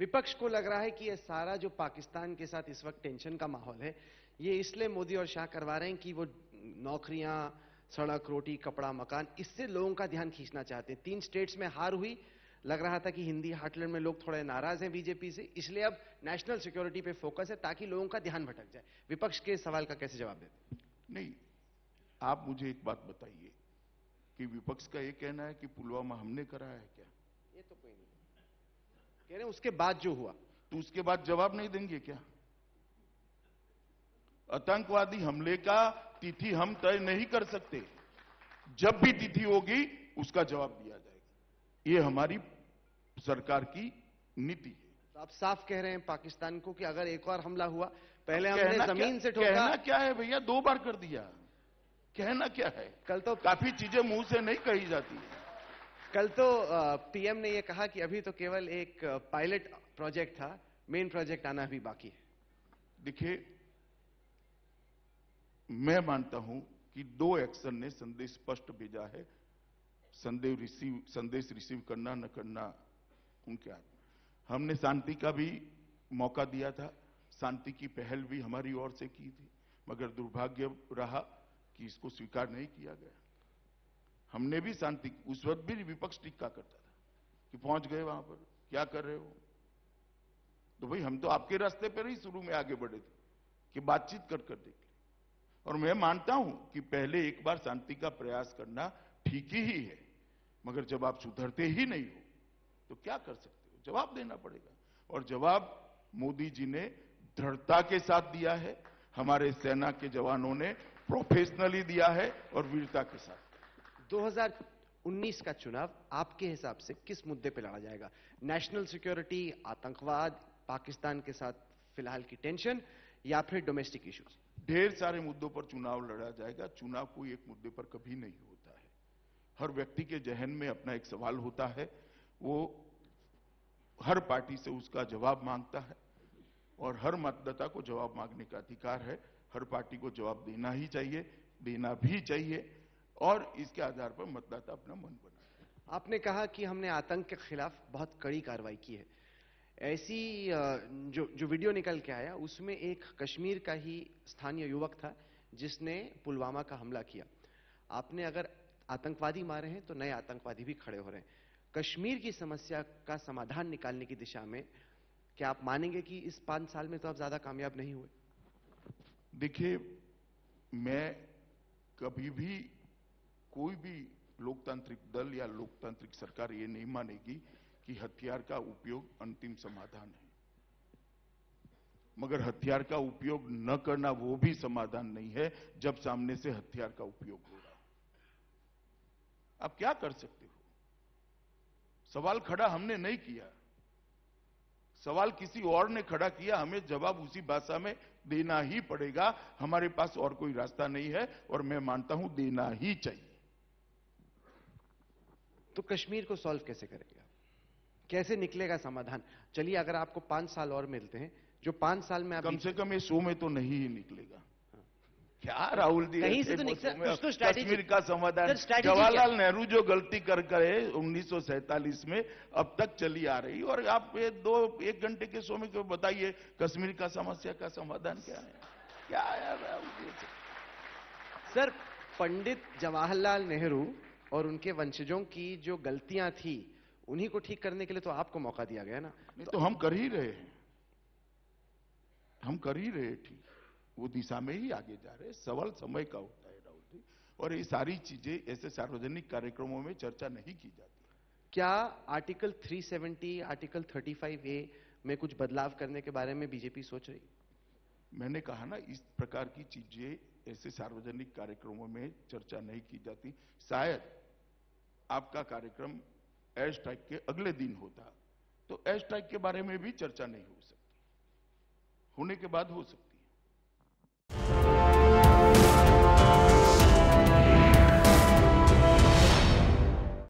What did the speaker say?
विपक्ष को लग रहा है कि यह सारा जो पाकिस्तान के साथ इस वक्त टेंशन का माहौल है, ये इसलिए मोदी और शाह करवा रहे हैं कि वो नौकरियां, सड़क, रोटी, कपड़ा, मकान, इससे लोगों का ध्यान खींचना चाहते हैं। 3 स्टेट्स में हार हुई, लग रहा था कि हिंदी हार्टलैंड में लोग थोड़े नाराज हैं बीजेपी से, इसलिए अब नेशनल सिक्योरिटी पे फोकस है ताकि लोगों का ध्यान भटक जाए। विपक्ष के सवाल का कैसे जवाब देते? नहीं, आप मुझे एक बात बताइए कि विपक्ष का ये कहना है कि पुलवामा हमने कराया है क्या? ये तो कोई नहीं कह रहे, उसके बाद जो हुआ तो उसके बाद जवाब नहीं देंगे क्या? आतंकवादी हमले का तिथि हम तय नहीं कर सकते। जब भी तिथि होगी उसका जवाब दिया जाएगा। ये हमारी सरकार की नीति है। तो आप साफ कह रहे हैं पाकिस्तान को कि अगर एक और हमला हुआ, पहले हमने जमीन से ठोका। कहना क्या है भैया, 2 बार कर दिया। कहना क्या है? कल तो काफी चीजें मुंह से नहीं कही जाती है। कल तो पीएम ने यह कहा कि अभी तो केवल एक पायलट प्रोजेक्ट था, मेन प्रोजेक्ट आना अभी बाकी है। देखिए, मैं मानता हूं कि 2 एक्शन ने संदेश स्पष्ट भेजा है। संदेश रिसीव करना न करना उनके हाथ में। हमने शांति का भी मौका दिया था, शांति की पहल भी हमारी ओर से की थी, मगर दुर्भाग्य रहा कि इसको स्वीकार नहीं किया गया। हमने भी शांति, उस वक्त भी विपक्ष टिक्का करता था कि पहुंच गए वहां पर, क्या कर रहे हो? तो भाई हम तो आपके रास्ते पर ही शुरू में आगे बढ़े थे कि बातचीत कर देखें। और मैं मानता हूं कि पहले एक बार शांति का प्रयास करना ठीक ही है, मगर जब आप सुधरते ही नहीं हो तो क्या कर सकते हो? जवाब देना पड़ेगा। और जवाब मोदी जी ने दृढ़ता के साथ दिया है, हमारे सेना के जवानों ने प्रोफेशनली दिया है और वीरता के साथ। 2019 का चुनाव आपके हिसाब से किस मुद्दे पे लड़ा जाएगा? नेशनल सिक्योरिटी, आतंकवाद, पाकिस्तान के साथ फिलहाल की टेंशन, या फिर डोमेस्टिक इश्यूज? ढेर सारे मुद्दों पर चुनाव लड़ा जाएगा। चुनाव कोई एक मुद्दे पर कभी नहीं होता है। हर व्यक्ति के जहन में अपना एक सवाल होता है, वो हर पार्टी से उसका जवाब मांगता है और हर मतदाता को जवाब मांगने का अधिकार है। हर पार्टी को जवाब देना ही चाहिए, देना भी चाहिए, और इसके आधार पर मतदाता अपना मन बनाए। आपने कहा कि हमने आतंक के खिलाफ बहुत कड़ी कार्रवाई की है। ऐसी जो वीडियो निकल के आया उसमें एक कश्मीर का ही स्थानीय युवक था जिसने पुलवामा का हमला किया। आपने अगर आतंकवादी मारे हैं तो नए आतंकवादी भी खड़े हो रहे हैं। कश्मीर की समस्या का समाधान निकालने की दिशा में क्या आप मानेंगे कि इस 5 साल में तो आप ज्यादा कामयाब नहीं हुए? देखिए, मैं कभी भी कोई भी लोकतांत्रिक दल या लोकतांत्रिक सरकार ये नहीं मानेगी कि हथियार का उपयोग अंतिम समाधान है, मगर हथियार का उपयोग न करना वो भी समाधान नहीं है जब सामने से हथियार का उपयोग हो रहा हो। आप क्या कर सकते हो? सवाल खड़ा हमने नहीं किया, सवाल किसी और ने खड़ा किया। हमें जवाब उसी भाषा में देना ही पड़ेगा। हमारे पास और कोई रास्ता नहीं है, और मैं मानता हूं देना ही चाहिए। तो कश्मीर को सॉल्व कैसे करेगा? कैसे निकलेगा समाधान? चलिए, अगर आपको 5 साल और मिलते हैं, जो 5 साल में आप कम से कम ये 100 में तो नहीं ही निकलेगा। क्या राहुल जी, कहीं से तो कश्मीर का समाधान? जवाहरलाल नेहरू जो गलती कर गए 1947 में, अब तक चली आ रही, और आप ये 1 घंटे के शो में क्यों बताइए कश्मीर का समस्या का समाधान क्या है? क्या है राहुल जी? सर, पंडित जवाहरलाल नेहरू और उनके वंशजों की जो गलतियां थी उन्हीं को ठीक करने के लिए तो आपको मौका दिया गया ना। नहीं तो हम कर ही रहे हैं, हम कर ही रहे ठीक, वो दिशा में ही आगे जा रहे हैं। सवाल समय का होता है राहुल जी, और ये सारी चीजें ऐसे सार्वजनिक कार्यक्रमों में चर्चा नहीं की जाती। क्या आर्टिकल 370, आर्टिकल 35A में कुछ बदलाव करने के बारे में बीजेपी सोच रही? मैंने कहा ना, इस प्रकार की चीजें ऐसे सार्वजनिक कार्यक्रमों में चर्चा नहीं की जाती। शायद आपका कार्यक्रम एयर स्ट्राइक के अगले दिन होता तो एयर स्ट्राइक के बारे में भी चर्चा नहीं हो सकती, होने के बाद हो सकती।